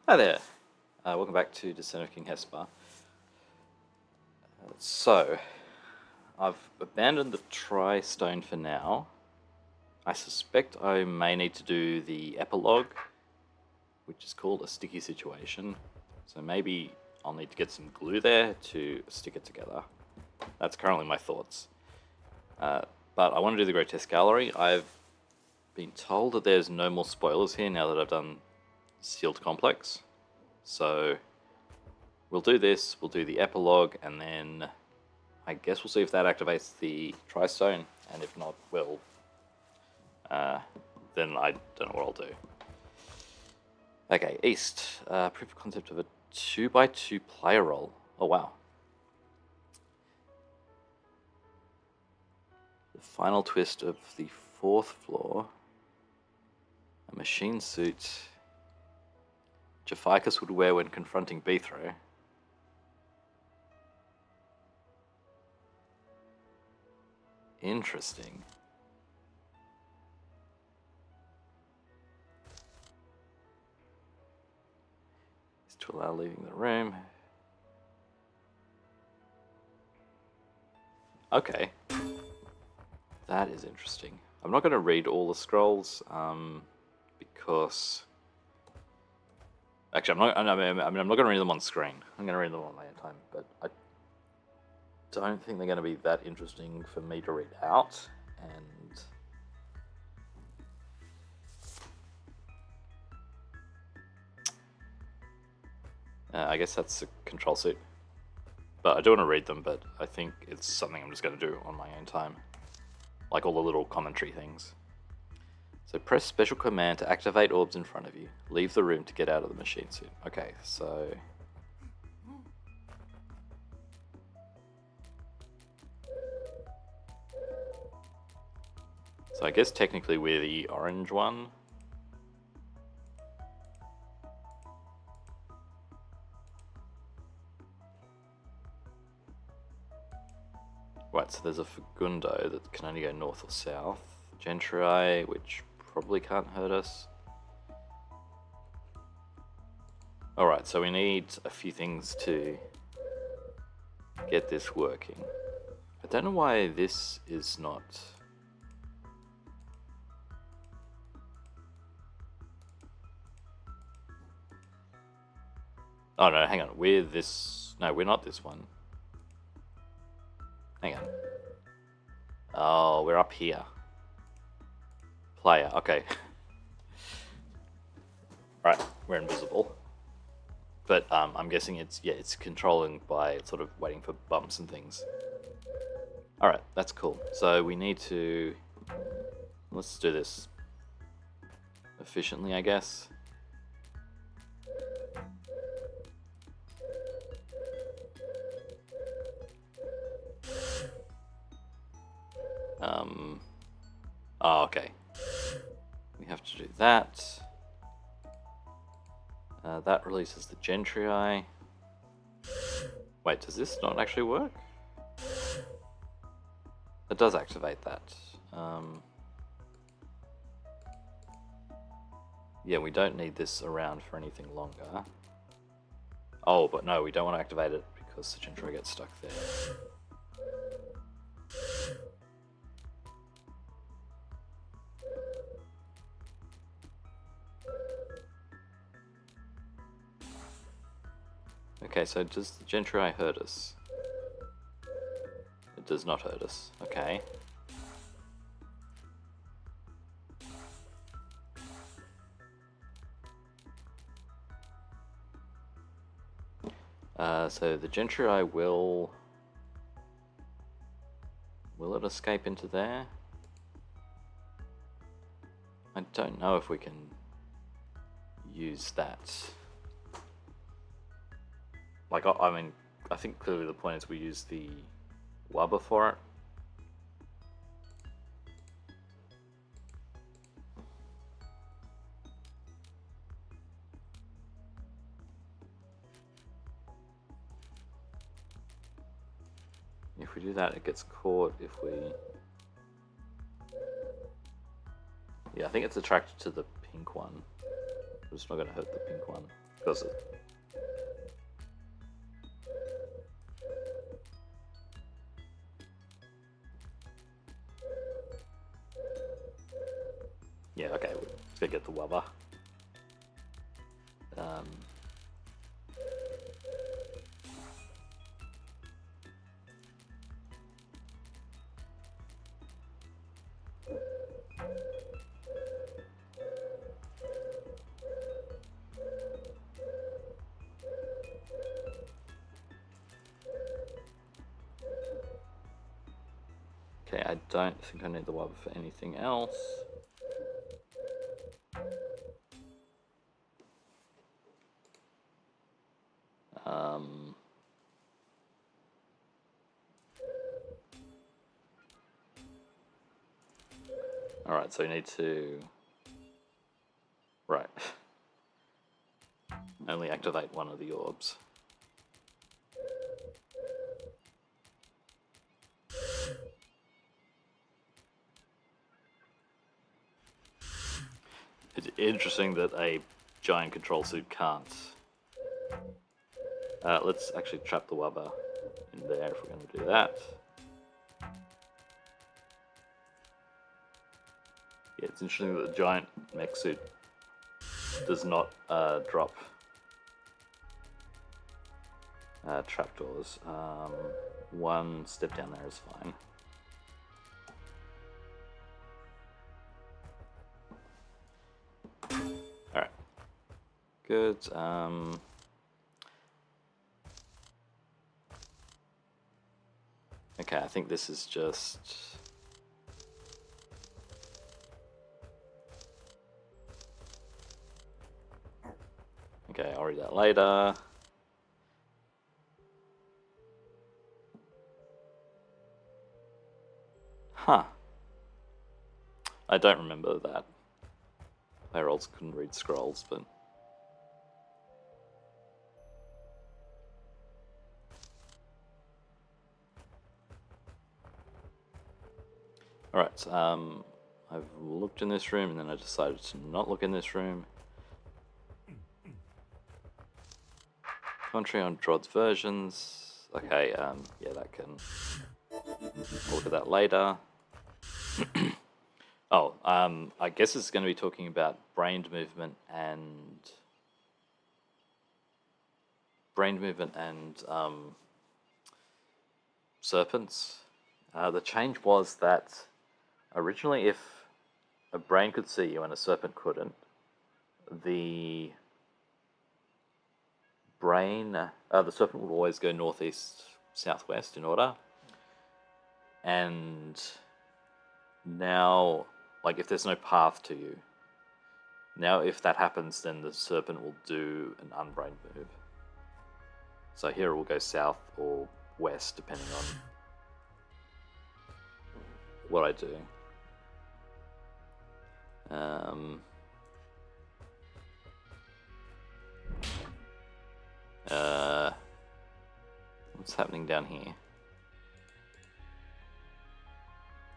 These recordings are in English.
Hi there, welcome back to Descent of King Hesper. So, I've abandoned the Tri-Stone for now. I suspect I may need to do the epilogue, which is called a sticky situation. So maybe I'll need to get some glue there to stick it together. That's currently my thoughts. But I want to do the Grotesque Gallery. I've been told that there's no more spoilers here now that I've done Sealed Complex. So we'll do this, we'll do the epilogue, and then I guess we'll see if that activates the Tri-Stone, and if not, we'll then I don't know what I'll do. Okay, East. Proof of concept of a 2x2 player roll. Oh wow. The final twist of the 4th floor. A machine suit Japhycus would wear when confronting Bethro. Interesting. Is to allow leaving the room. Okay. That is interesting. I'm not going to read all the scrolls because actually I'm not going to read them on screen. I'm going to read them on my own time, but I don't think they're going to be that interesting for me to read out, and I guess that's a control suit. But I do want to read them, but I think it's something I'm just going to do on my own time. Like all the little commentary things. So press special command to activate orbs in front of you. Leave the room to get out of the machine suit. Okay, so I guess technically we're the orange one. Right, so there's a Fagundo that can only go north or south. Gentry, which probably can't hurt us. Alright, so we need a few things to get this working. I don't know why this is not... Oh no, hang on, we're this... No, we're not this one. Hang on. Oh, we're up here. Player, okay. Right, we're invisible. But I'm guessing it's controlling by sort of waiting for bumps and things. Alright, that's cool. So we need to... Let's do this efficiently, I guess. Oh, okay. We have to do that. That releases the Gentry. Wait, does this not actually work? It does activate that. Yeah, we don't need this around for anything longer. Oh, but no, we don't want to activate it because the Gentry gets stuck there. Okay, so does the Gentry hurt us? It does not hurt us. Okay. So the Gentry will it escape into there? I don't know if we can use that. Like, I mean, I think clearly the point is we use the Wubba for it. If we do that, it gets caught. If we... Yeah, I think it's attracted to the pink one. It's not going to hurt the pink one because yeah, okay, we'll forget the wubber. Okay, I don't think I need the wubber for anything else. Alright, so we need to... Right. Only activate one of the orbs. It's interesting that a giant control suit can't. Let's actually trap the wubber in there if we're going to do that. Yeah, it's interesting that the giant mech suit does not drop trapdoors. One step down there is fine. Alright. Good. Okay, I think this is just... Okay, I'll read that later. Huh. I don't remember that. Heralds couldn't read scrolls, but... Alright, I've looked in this room and then I decided to not look in this room. Commentary on DROD's versions. Okay, yeah, that can... I'll look at that later. Oh, I guess it's going to be talking about brain movement and serpents. The change was that originally, if a brain could see you and a serpent couldn't, the serpent would always go northeast, southwest in order. And now, like, if there's no path to you, now if that happens, then the serpent will do an unbrained move. So here it will go south or west, depending on what I do. What's happening down here?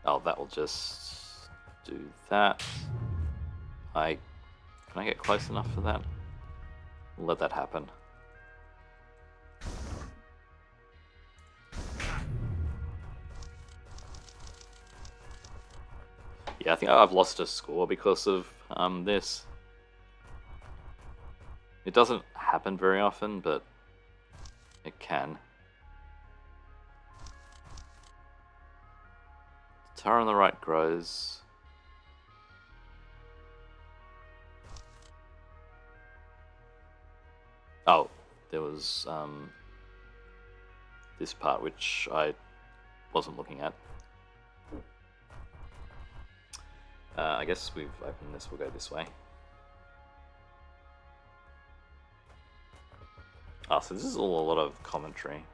Oh, that will just do that. Can I get close enough for that? We'll let that happen. Yeah, I think I've lost a score because of this. It doesn't happen very often, but it can. The tower on the right grows. Oh, there was this part which I wasn't looking at. I guess we've opened this, we'll go this way. Oh, so this is all a lot of commentary.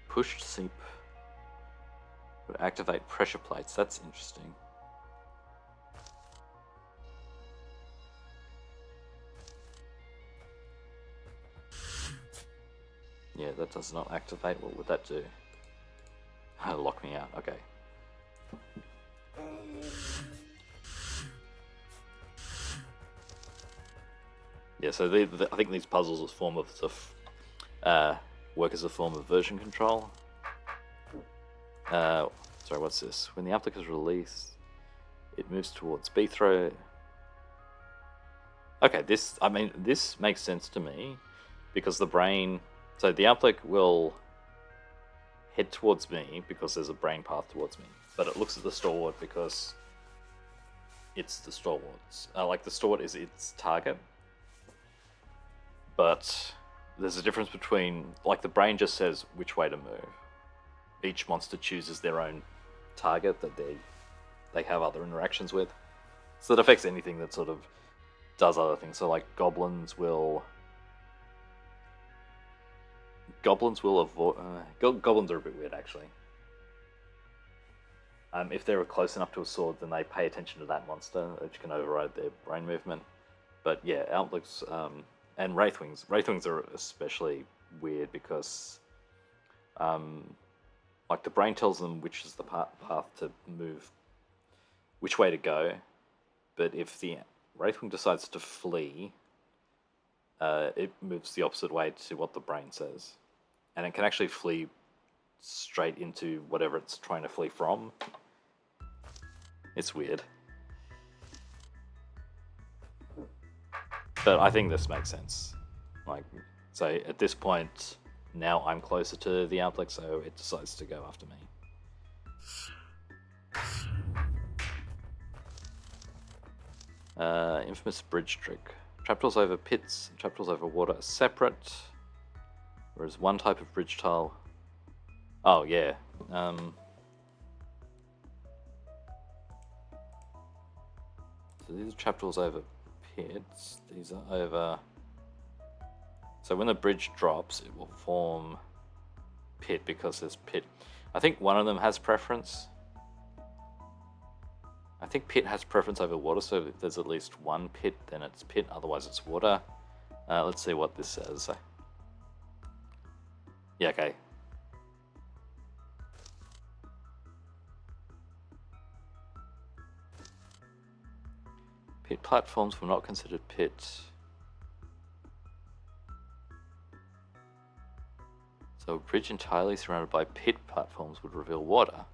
Pushed seep would activate pressure plates. That's interesting. Yeah, that does not activate. What would that do? Lock me out. Okay. Yeah, so I think these puzzles work as a form of version control. Sorry, what's this? When the applet is released, it moves towards B throw. Okay, this makes sense to me because the brain. So the applet will head towards me because there's a brain path towards me, but it looks at the stalwart because it's the stalwart's. Like the stalwart is its target, but there's a difference between, like, the brain just says which way to move. Each monster chooses their own target that they have other interactions with, so that affects anything that sort of does other things. So like goblins will avoid. Goblins are a bit weird, actually. If they're close enough to a sword, then they pay attention to that monster, which can override their brain movement. But yeah, outlooks and wraithwings. Wraithwings are especially weird because, like, the brain tells them which is the path to move, which way to go. But if the wraithwing decides to flee, it moves the opposite way to what the brain says, and it can actually flee straight into whatever it's trying to flee from. It's weird. But I think this makes sense. Like, so at this point, now I'm closer to the outlet, so it decides to go after me. Infamous bridge trick. Trapdoors over pits and trapdoors over water are separate, whereas one type of bridge tile... Oh, yeah. So these are trapdoors over pits. These are over... So when the bridge drops, it will form pit because there's pit. I think one of them has preference. I think pit has preference over water, so if there's at least one pit, then it's pit, otherwise it's water. Let's see what this says. Yeah, okay. Pit platforms were not considered pit. So a bridge entirely surrounded by pit platforms would reveal water.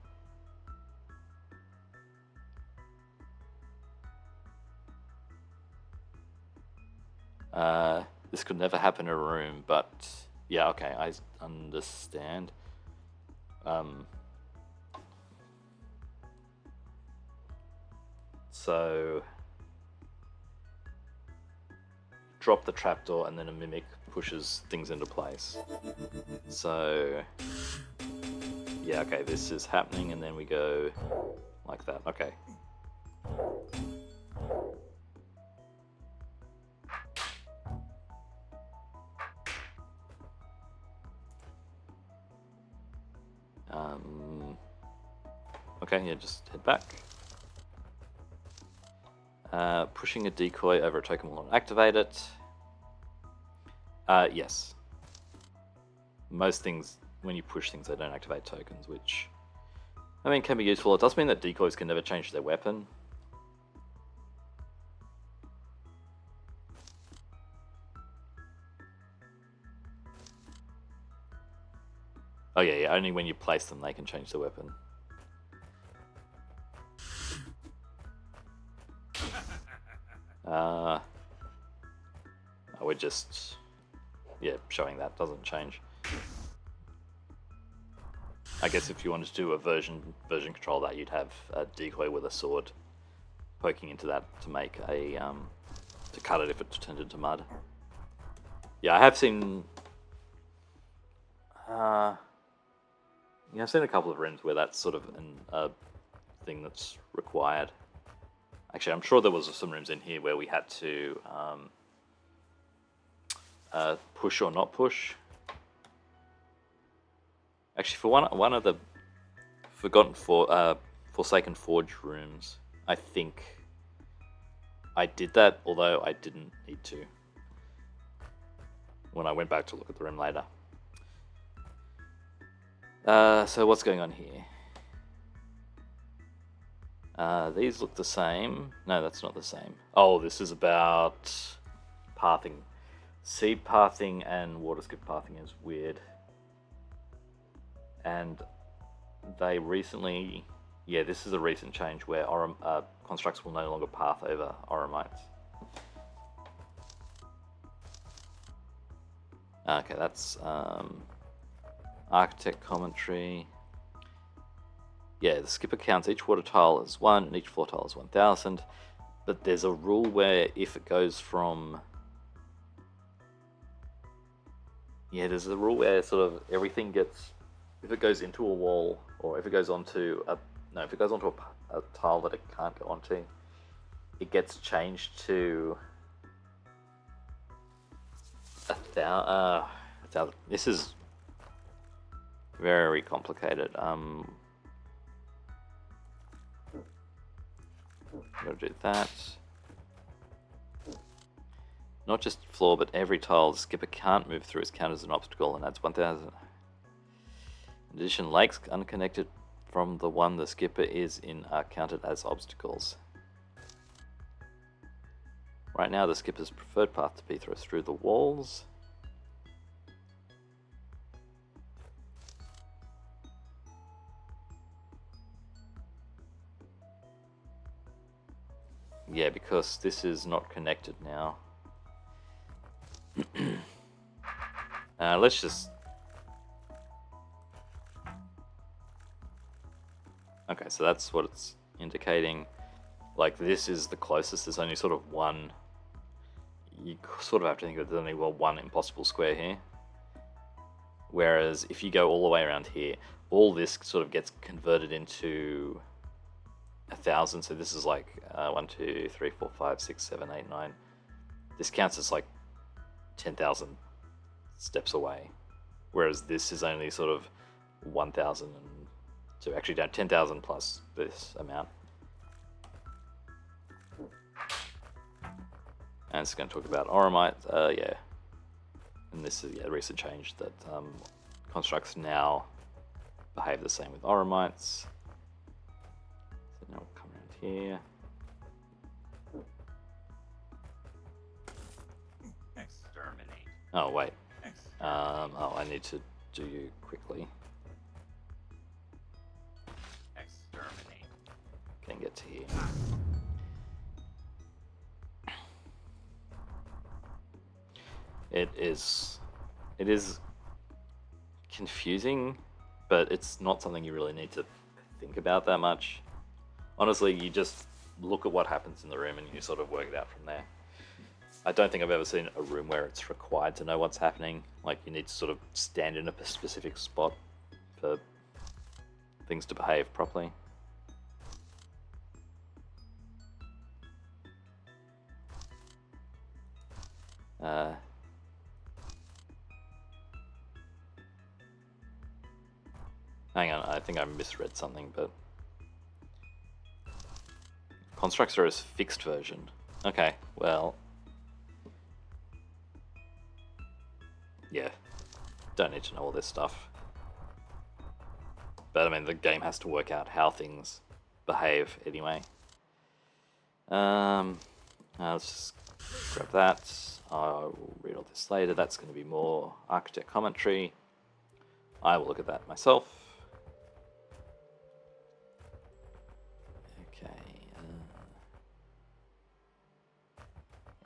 This could never happen in a room, but yeah, okay, I understand. So drop the trapdoor and then a mimic pushes things into place. So yeah, okay, this is happening and then we go like that. Okay. Okay, yeah, just head back. Pushing a decoy over a token will not activate it. Yes. Most things, when you push things, they don't activate tokens, which, I mean, can be useful. It does mean that decoys can never change their weapon. Oh yeah, only when you place them they can change the weapon. We're just, yeah, showing that doesn't change. I guess if you wanted to do a version control that, you'd have a decoy with a sword poking into that to make a to cut it if it turned into mud. Yeah, I have seen. Yeah, I've seen a couple of rooms where that's sort of a thing that's required. Actually, I'm sure there was some rooms in here where we had to push or not push. Actually, for one of the Forsaken Forge rooms, I think I did that, although I didn't need to when I went back to look at the room later. So what's going on here? These look the same. No, that's not the same. Oh, this is about pathing. Seed pathing and water skip pathing is weird. And they recently... Yeah, this is a recent change where constructs will no longer path over oromites. Okay, that's architect commentary. Yeah, the skipper counts each water tile as 1 and each floor tile as 1,000. But there's a rule where if it goes from... Yeah, there's a rule where sort of everything gets... If it goes into a wall, or if it goes onto a... No, if it goes onto a tile that it can't go onto, it gets changed to... 1,000. This is very complicated. Gotta do that. Not just floor, but every tile the skipper can't move through is counted as an obstacle and adds 1,000. In addition, lakes unconnected from the one the skipper is in are counted as obstacles. Right now, the skipper's preferred path to be through the walls. Yeah, because this is not connected now. Let's just... Okay, so that's what it's indicating. Like, this is the closest. There's only sort of one... You sort of have to think of there's only one impossible square here. Whereas if you go all the way around here, all this sort of gets converted into 1,000. So this is like 1, 2, 3, 4, 5, 6, 7, 8, 9. This counts as like 10,000 steps away. Whereas this is only sort of 1,000 and so actually down 10,000 plus this amount. And it's going to talk about oromite, yeah. And this is a recent change that constructs now behave the same with oromites. So now we'll come around here. Exterminate. Oh, wait. Oh, I need to do you quickly. Exterminate. Can get to here. It is confusing, but it's not something you really need to think about that much. Honestly, you just look at what happens in the room and you sort of work it out from there. I don't think I've ever seen a room where it's required to know what's happening. Like, you need to sort of stand in a specific spot for things to behave properly. Hang on, I think I misread something, but... Constructs are as fixed version. Okay, well... Yeah, don't need to know all this stuff. But I mean, the game has to work out how things behave anyway. Let's just grab that. I'll read all this later. That's going to be more architect commentary. I will look at that myself. Okay.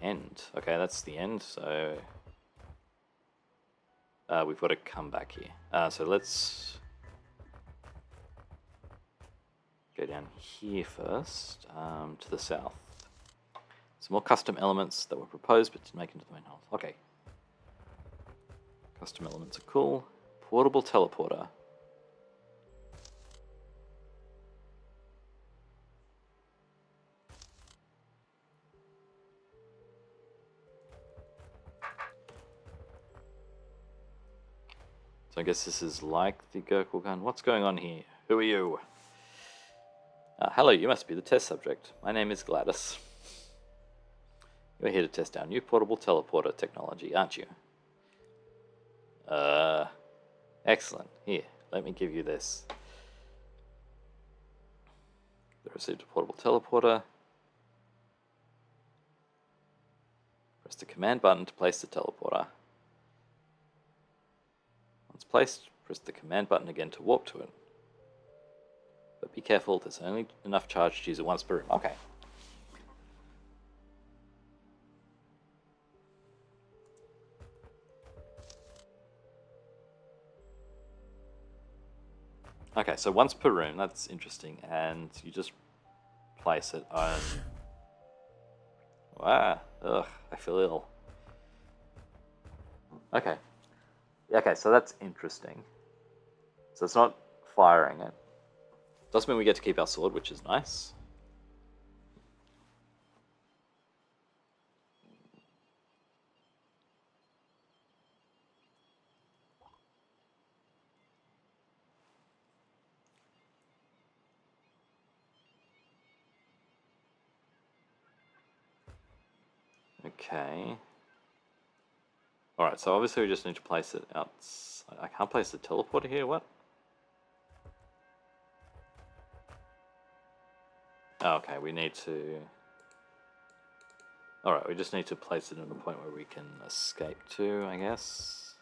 End. Okay, that's the end. So we've got to come back here. So let's go down here first, to the south. Some more custom elements that were proposed but didn't make it into the main hall. Okay. Custom elements are cool. Portable teleporter. So I guess this is like the Gurkle gun. What's going on here? Who are you? Hello, you must be the test subject. My name is Gladys. You're here to test our new portable teleporter technology, aren't you? Excellent. Here, let me give you this. They received a portable teleporter. Press the command button to place the teleporter. Once placed, press the command button again to warp to it. But be careful, there's only enough charge to use it once per room. Okay. Okay, so once per room, that's interesting, and you just place it on... Wow, ugh, I feel ill. Okay. Okay, so that's interesting. So it's not firing it. Does mean we get to keep our sword, which is nice. Okay. Alright, so obviously we just need to place it outside. I can't place the teleporter here, what? Oh, okay, we need to... Alright, we just need to place it in a point where we can escape to, I guess.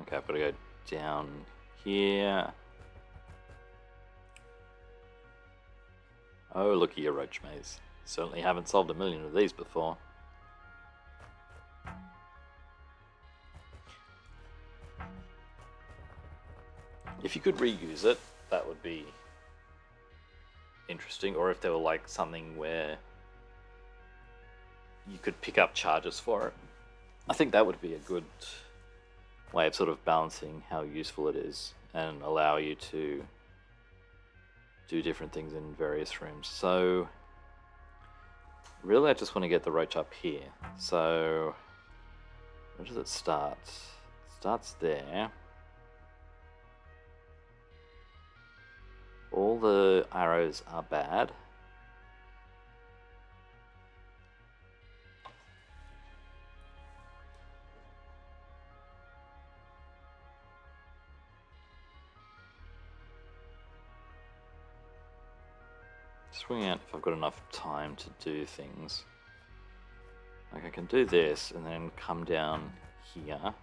Okay, I've got to go down here. Oh, look at your roach maze. Certainly haven't solved a million of these before. If you could reuse it, that would be interesting. Or if there were like something where you could pick up charges for it. I think that would be a good way of sort of balancing how useful it is and allow you to do different things in various rooms. So really I just want to get the roach up here. So where does it start? It starts there. All the arrows are bad. Swing out if I've got enough time to do things. Like I can do this and then come down here.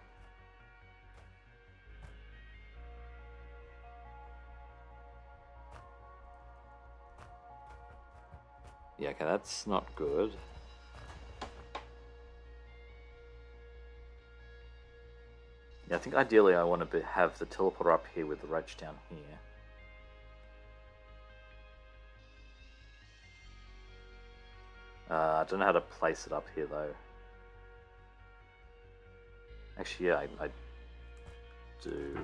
Yeah, okay, that's not good. Yeah, I think ideally I want to have the teleporter up here with the roach down here. I don't know how to place it up here though. Actually, yeah, I do.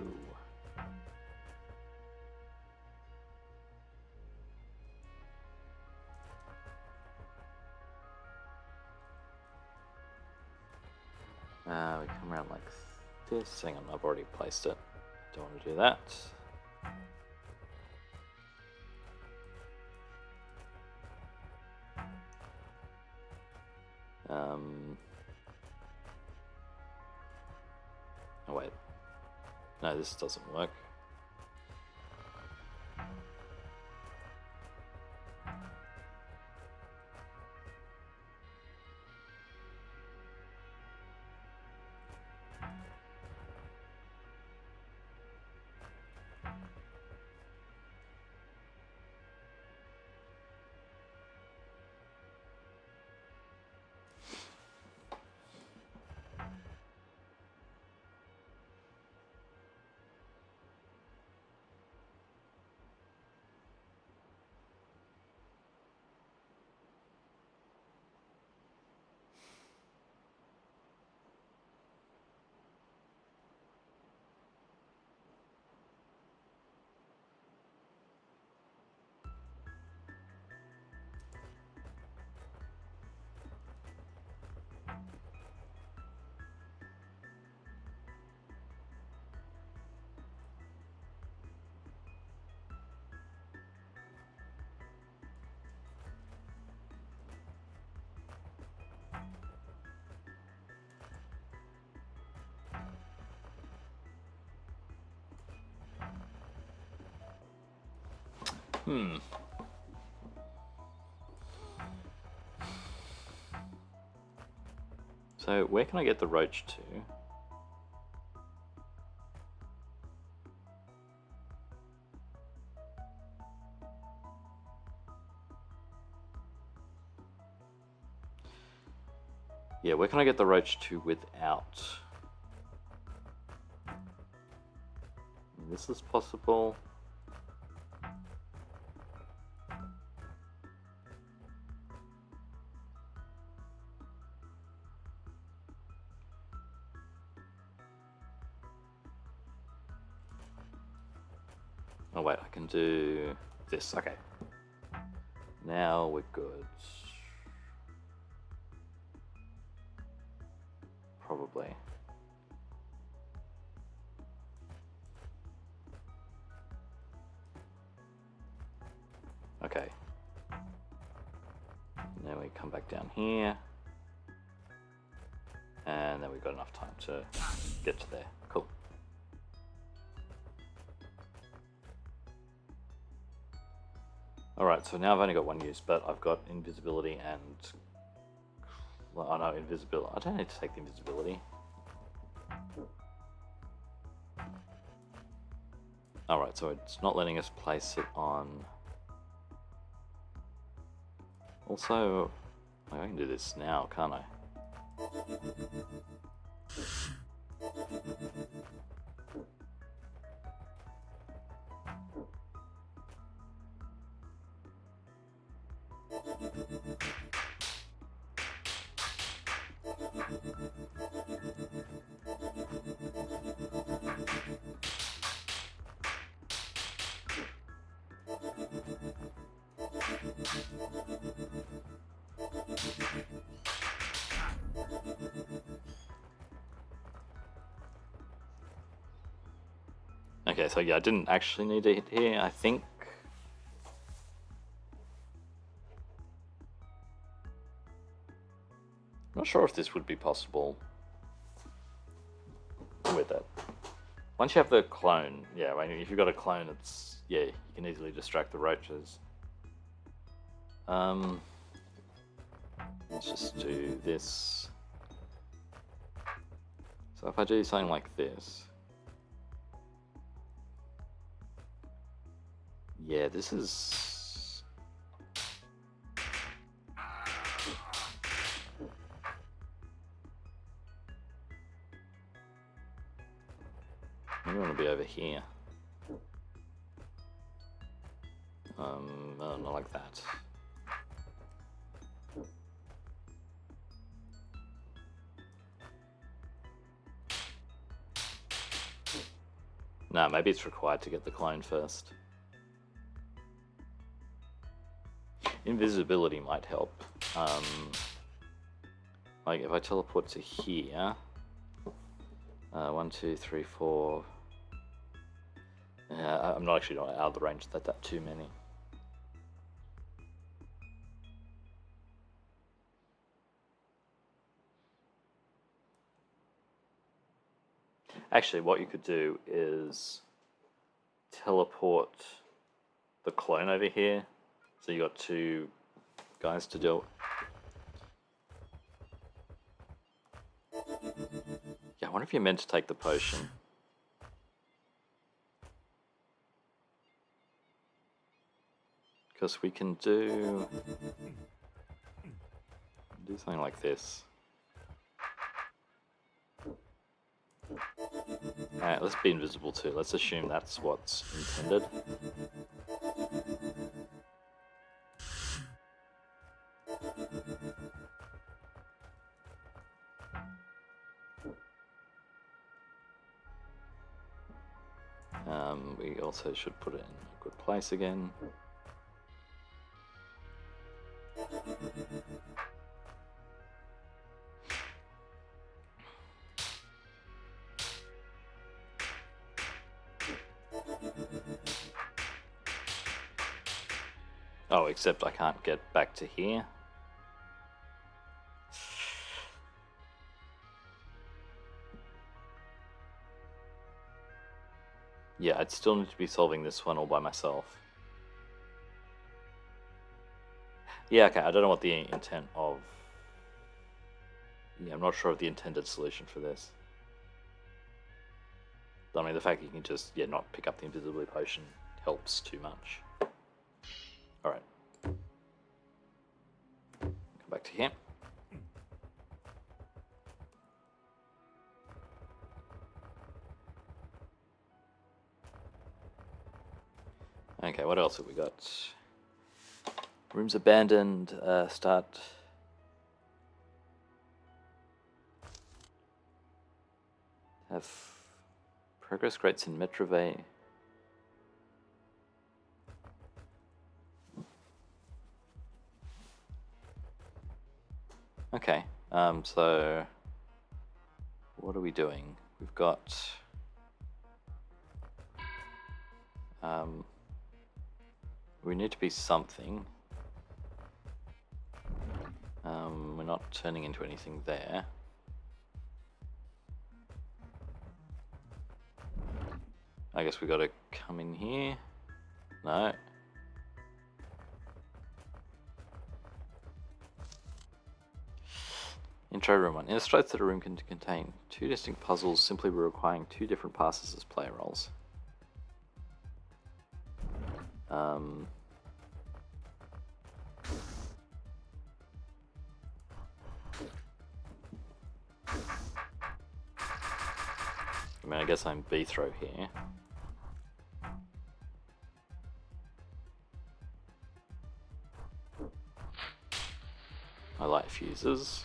We come around like this. Hang on, I've already placed it. Don't want to do that. Oh wait. No, this doesn't work. Hmm. So where can I get the roach to? Yeah, where can I get the roach to without? This is possible. Oh wait, I can do this. Okay. Now we're good. Probably. Okay. Then we come back down here. And then we've got enough time to get to there. Cool. Alright, so now I've only got one use, but I've got invisibility and... Well, oh no, invisibility. I don't need to take the invisibility. Alright, so it's not letting us place it on... Also, I can do this now, can't I? Okay, so yeah, I didn't actually need to hit here, I think. I'm not sure if this would be possible with it. Once you have the clone, yeah, I mean, if you've got a clone, it's, yeah, you can easily distract the roaches. Let's just do this. So if I do something like this, yeah, this is... I want to be over here. No, not like that. No, maybe it's required to get the clone first. Invisibility might help. Like if I teleport to here, 1, 2, 3, 4. I'm not actually not out of the range that too many. Actually, what you could do is teleport the clone over here. So you got 2 guys to deal. Yeah, I wonder if you're meant to take the potion. Because we can do something like this. Alright, let's be invisible too. Let's assume that's what's intended. We also should put it in a good place again. Oh, except I can't get back to here. Yeah, I'd still need to be solving this one all by myself. Yeah, okay, I don't know what the intent of... Yeah, I'm not sure of the intended solution for this. I mean, the fact that you can just, not pick up the invisibility potion helps too much. Alright. Come back to here. Okay, what else have we got? Rooms abandoned, start... Have progress rates in Metrovay. Okay, so what are we doing? We've got we need to be something. We're not turning into anything there. I guess we got to come in here. No. Intro room 1. Illustrates that a room can contain 2 distinct puzzles simply requiring 2 different passes as player roles. I mean, I guess I'm B-throw here. I light fuses.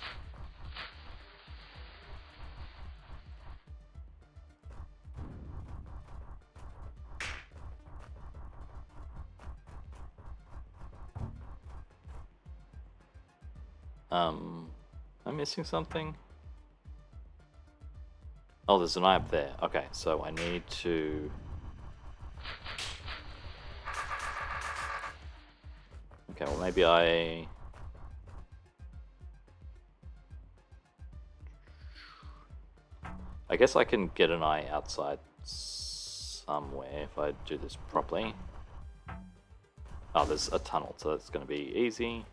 I'm missing something. Oh, there's an eye up there. Okay, so I need to... Okay, well maybe I guess I can get an eye outside somewhere if I do this properly. Oh, there's a tunnel, so that's going to be easy.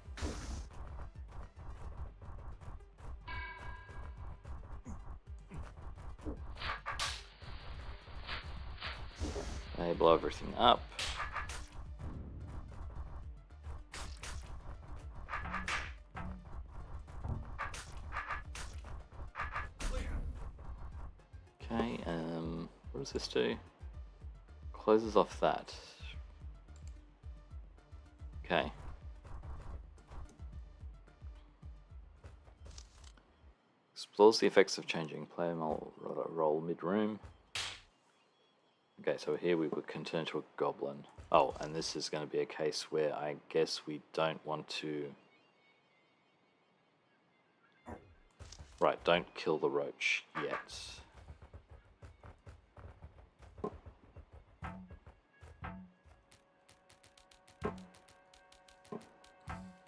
They blow everything up. Okay, what does this do? Closes off that. Okay. Explores the effects of changing player role mid-room. Okay, so here we would turn into a goblin. Oh, and this is going to be a case where I guess we don't want to... Right, don't kill the roach yet.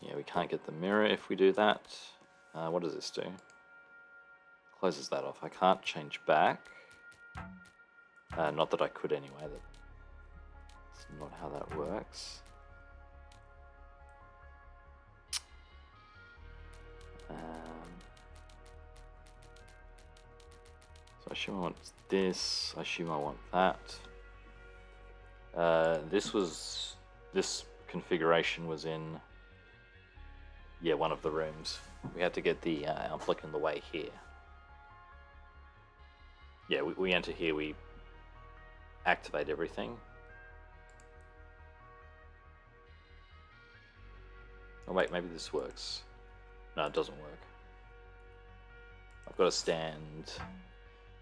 Yeah, we can't get the mirror if we do that. What does this do? Closes that off. I can't change back. Not that I could anyway. That's not how that works. So I assume I want this. I assume I want that. This configuration was in, yeah, one of the rooms. We had to get the amplik in the way here. Yeah, we enter here, we activate everything. Oh wait, maybe this works. No, it doesn't work. I've got to stand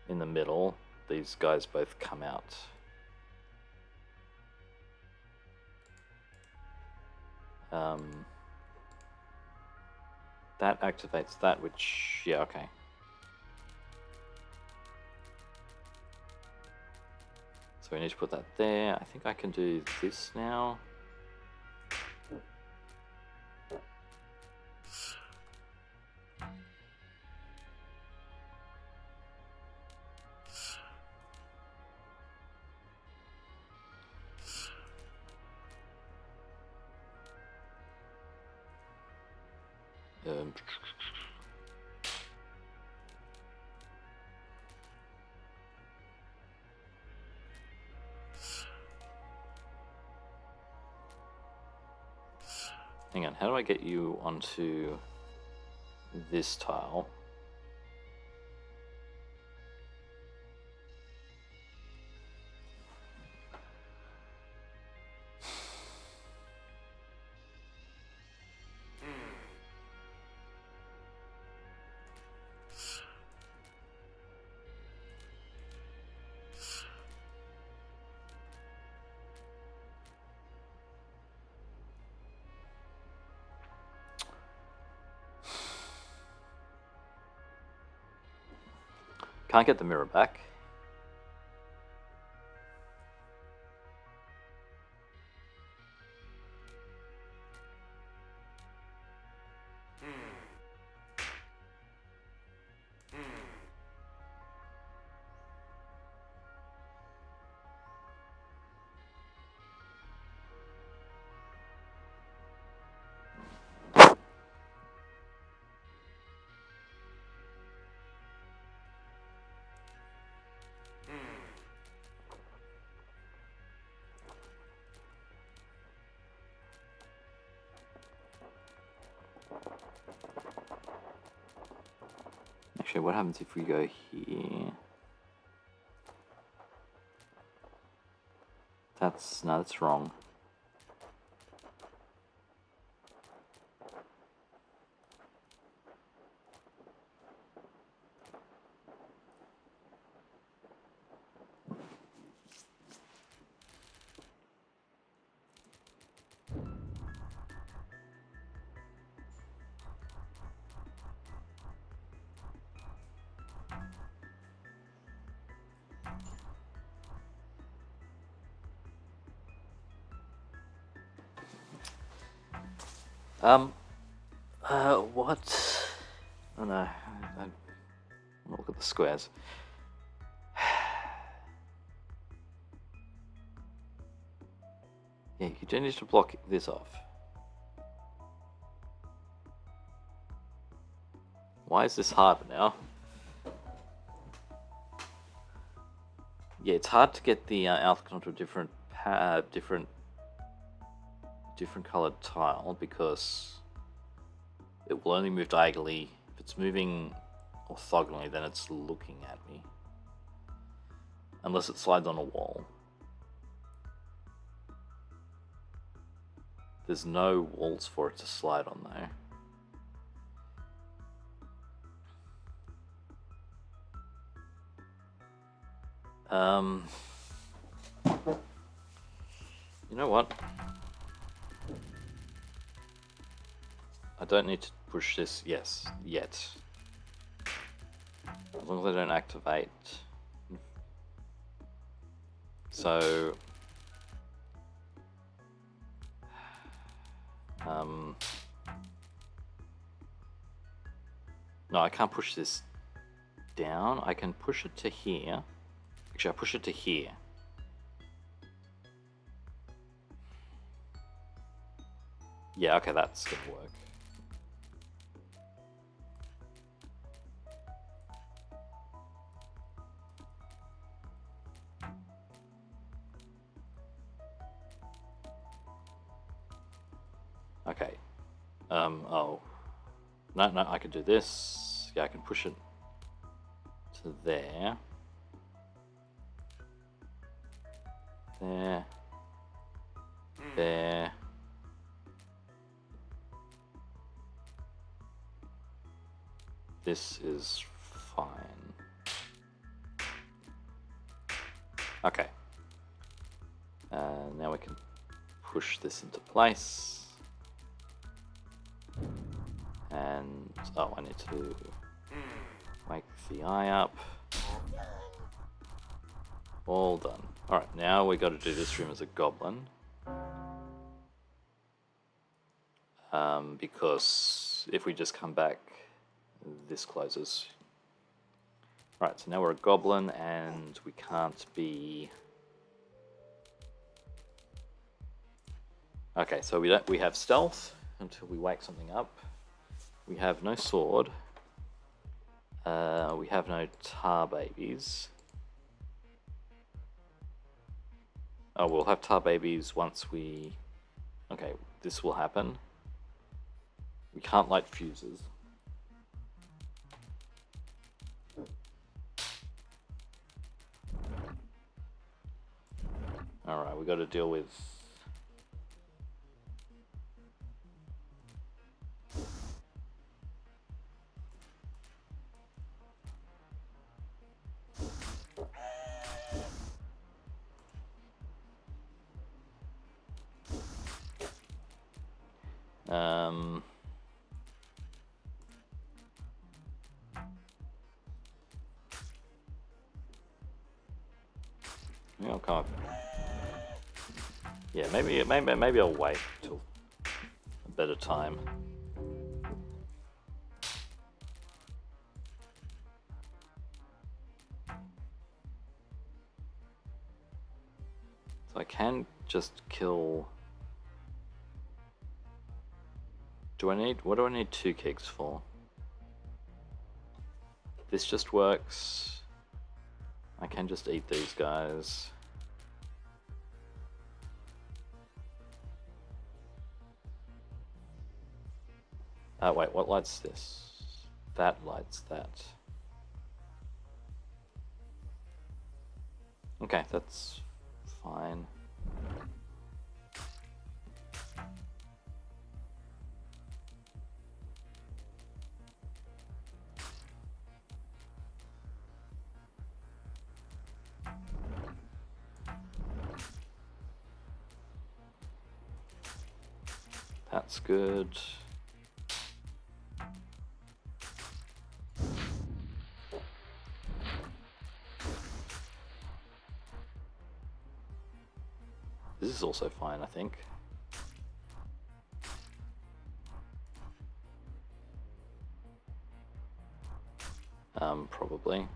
in the middle. These guys both come out. That activates that, which, yeah, okay. So we need to put that there. I think I can do this now. Hang on, how do I get you onto this tile? Can't get the mirror back. Actually, what happens if we go here? No, that's wrong. What? Oh no, I look at the squares. Yeah, you do need to block this off. Why is this harder now? Yeah, it's hard to get the alpha onto a different colored tile because it will only move diagonally. If it's moving orthogonally, then it's looking at me. Unless it slides on a wall. There's no walls for it to slide on though. You know what? I don't need to push this, yes, yet. As long as I don't activate. So... no, I can't push this down. I can push it to here. Actually, I push it to here. Yeah, okay, that's gonna work. Okay. Oh. No, I can do this. Yeah, I can push it to there. There. There. This is fine. Okay. Now we can push this into place. And, oh, I need to wake the eye up. All done. Alright, now we got to do this room as a goblin. Because if we just come back, this closes. Alright, so now we're a goblin and we can't be... Okay, so we have stealth until we wake something up. We have no sword. We have no tar babies. Oh, we'll have tar babies once we... Okay, this will happen. We can't light fuses. Alright, we got to deal with... Yeah, I'll come up. Yeah, maybe I'll wait till a better time. So I can just kill... what do I need 2 kegs for? This just works. I can just eat these guys. Wait, what lights this? That lights that. Okay, that's fine. That's good. This is also fine, I think. Probably.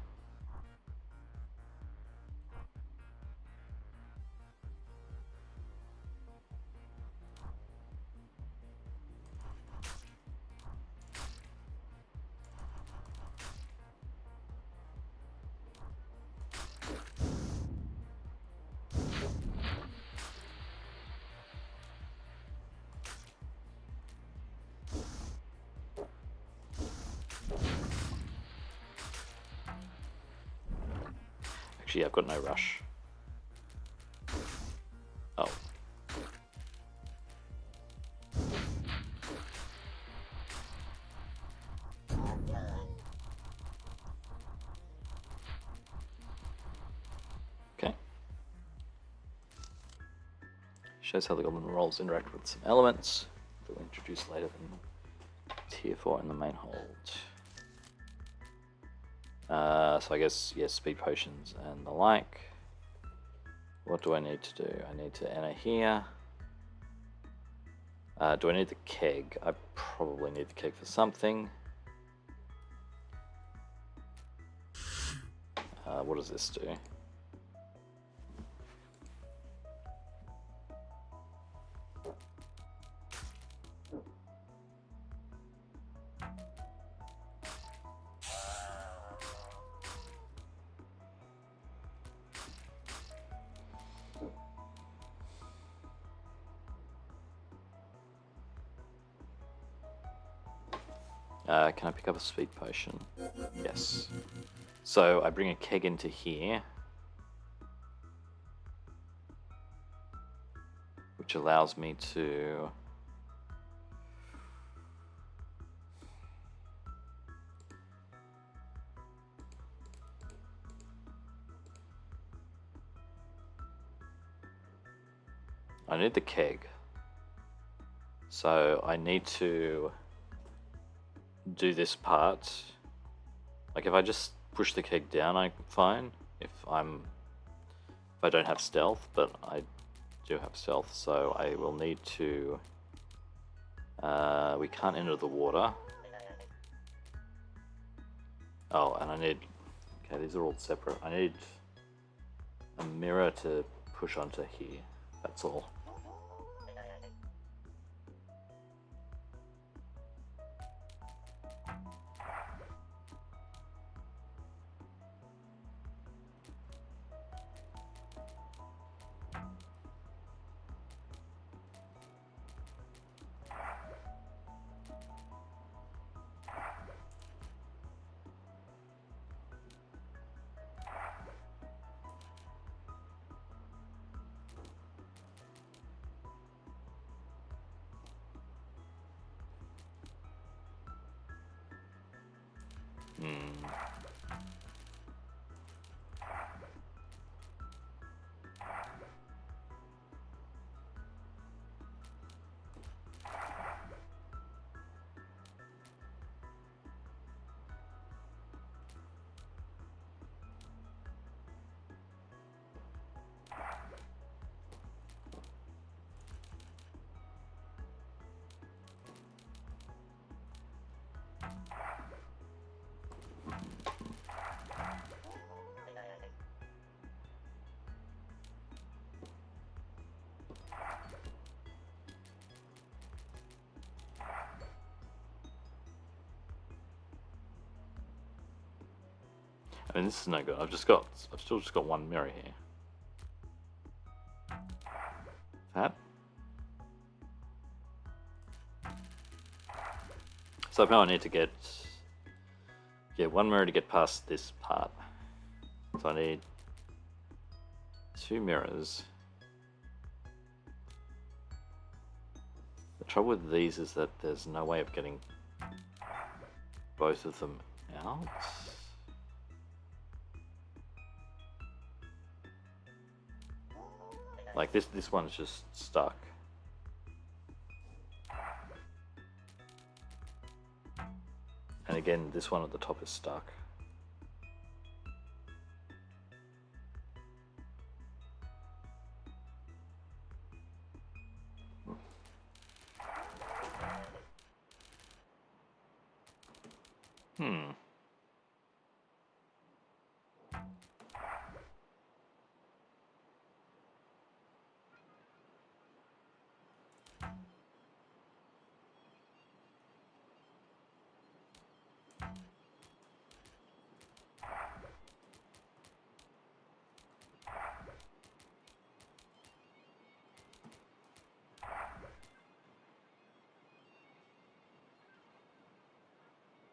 Actually, I've got no rush. Oh. Okay. Shows how the goblin rolls interact with some elements that we'll introduce later in tier 4 in the main hold. So I guess, yes, speed potions and the like. What do I need to do? I need to enter here. Do I need the keg? I probably need the keg for something. What does this do? Can I pick up a speed potion? Yes. So I bring a keg into here, which allows me to... I need the keg. So I need to do this part. Like if I just push the keg down, I'm fine. If I don't have stealth, but I do have stealth, so I will need to... we can't enter the water. Oh, and I need... Okay, these are all separate. I need a mirror to push onto here. That's all. I mean, this is no good. I've still just got one mirror here. That. So now I need to get, one mirror to get past this part. So I need 2 mirrors. The trouble with these is that there's no way of getting both of them out. Like this one's just stuck. And again, this one at the top is stuck.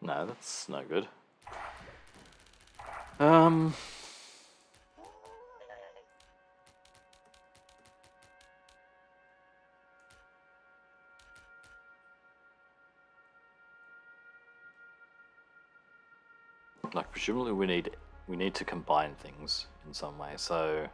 No, that's no good. Like presumably we need to combine things in some way. So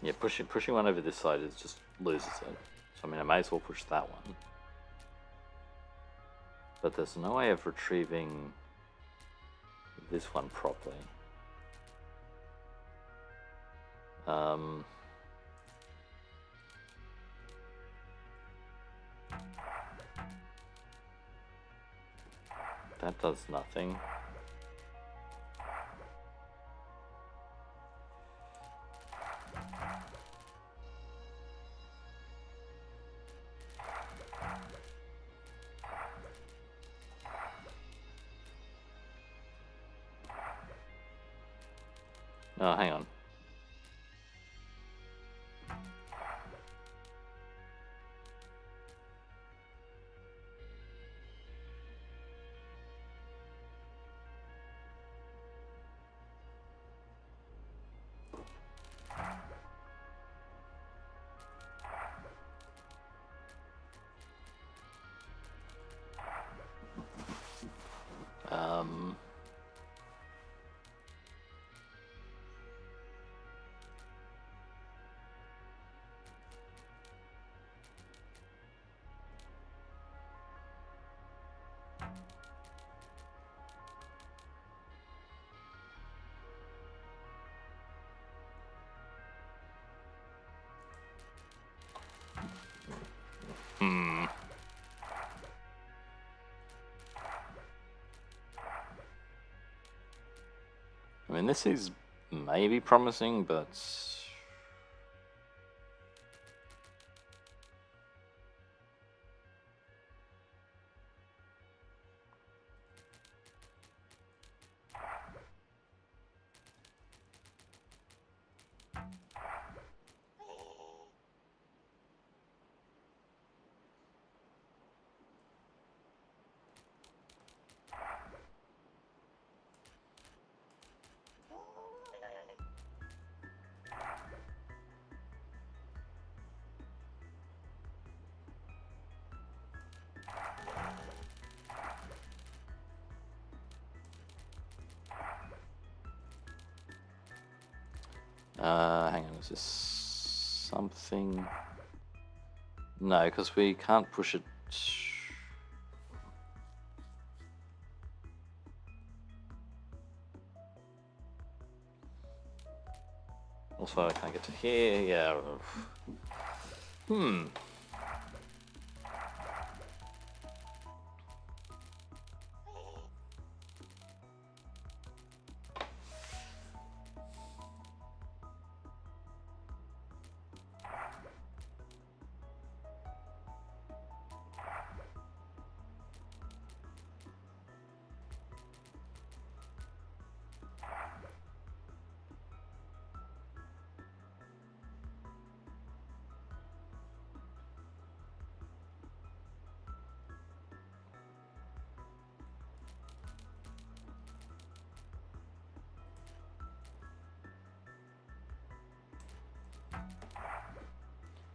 yeah, pushing one over this side is just loses it. So I mean, I may as well push that one. But there's no way of retrieving this one properly. That does nothing. Oh, hang on. Hmm. I mean, this is maybe promising, but hang on, is this something? No, because we can't push it. Also, I can't get to here. Yeah. Hmm.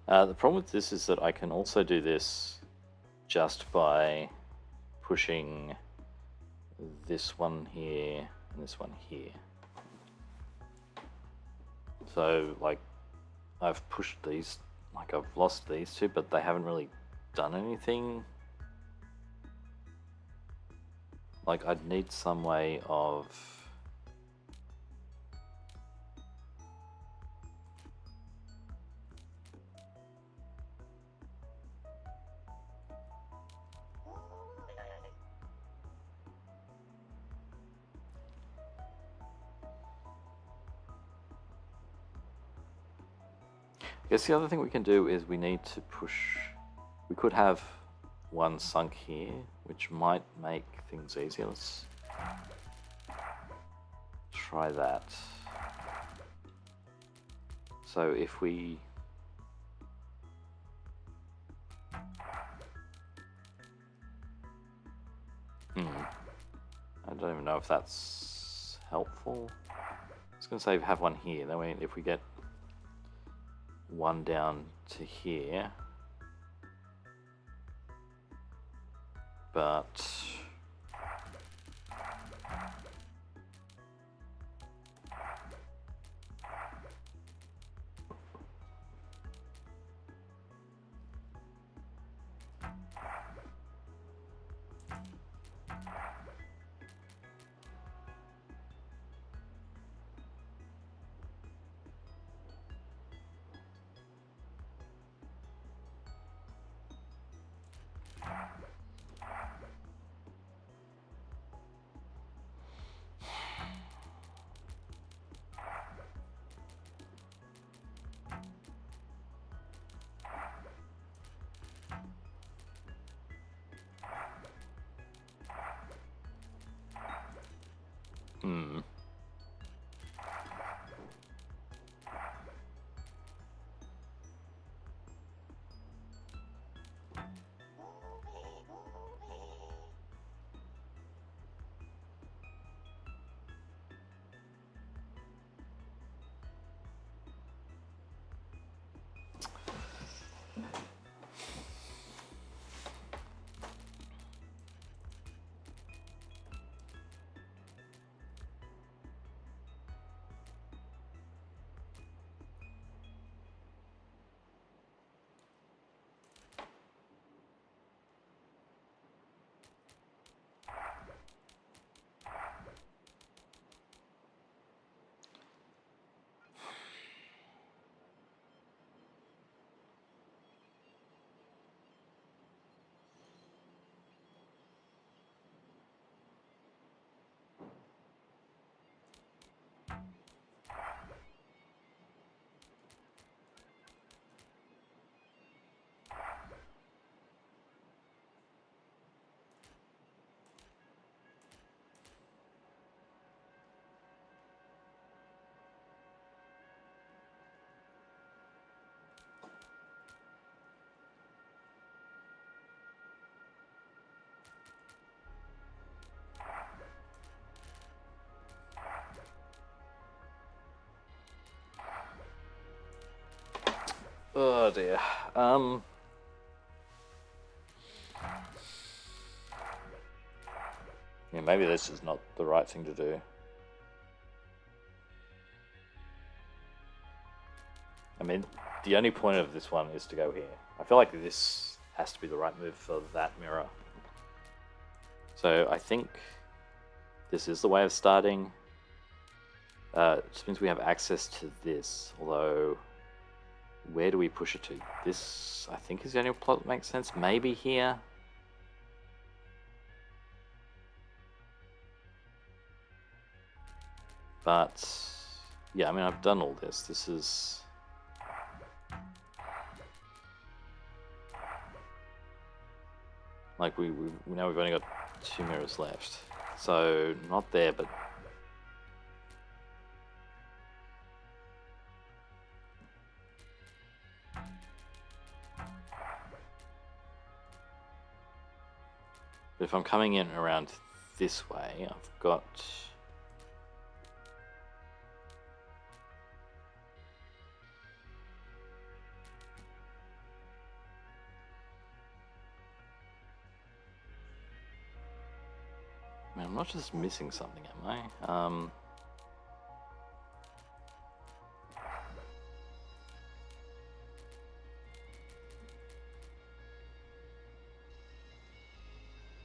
The problem with this is that I can also do this just by pushing this one here and this one here. So, like, I've pushed these, like, I've lost these two, but they haven't really done anything. Like, I'd need some way of... I guess the other thing we can do is we need to push... We could have one sunk here, which might make things easier. Let's try that. So if we... I don't even know if that's helpful. I was going to say have one here. That way if we get one down to here... But... Oh dear. Yeah, maybe this is not the right thing to do. I mean, the only point of this one is to go here. I feel like this has to be the right move for that mirror. So I think this is the way of starting. Just means we have access to this, although where do we push it to? This, I think, is the only plot that makes sense. Maybe here. But, yeah, I mean, I've done all this. This is... Like, now we've only got 2 mirrors left. So, not there, but... But if I'm coming in around this way, I've got... Man, I'm not just missing something, am I?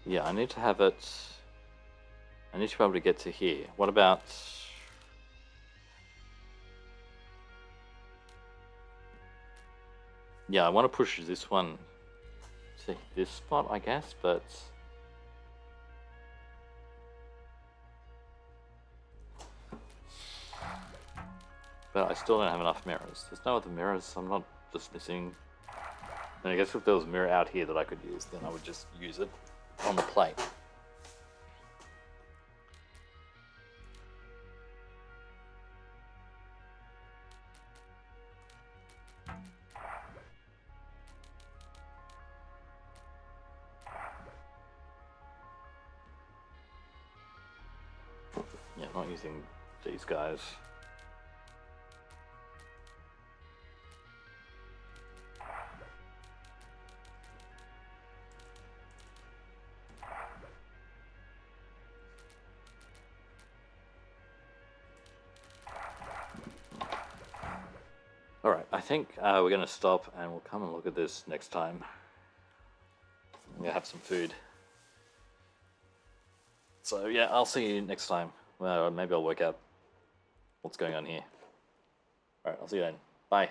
Yeah, I need to have it... I need to be able to get to here. What about... Yeah, I want to push this one to this spot, I guess, but... But I still don't have enough mirrors. There's no other mirrors, so I'm not just missing... And I guess if there was a mirror out here that I could use, then I would just use it on the plate. Yeah, I'm not using these guys. Alright, I think we're going to stop and we'll come and look at this next time. I'm going to have some food. So yeah, I'll see you next time. Well, maybe I'll work out what's going on here. Alright, I'll see you then. Bye.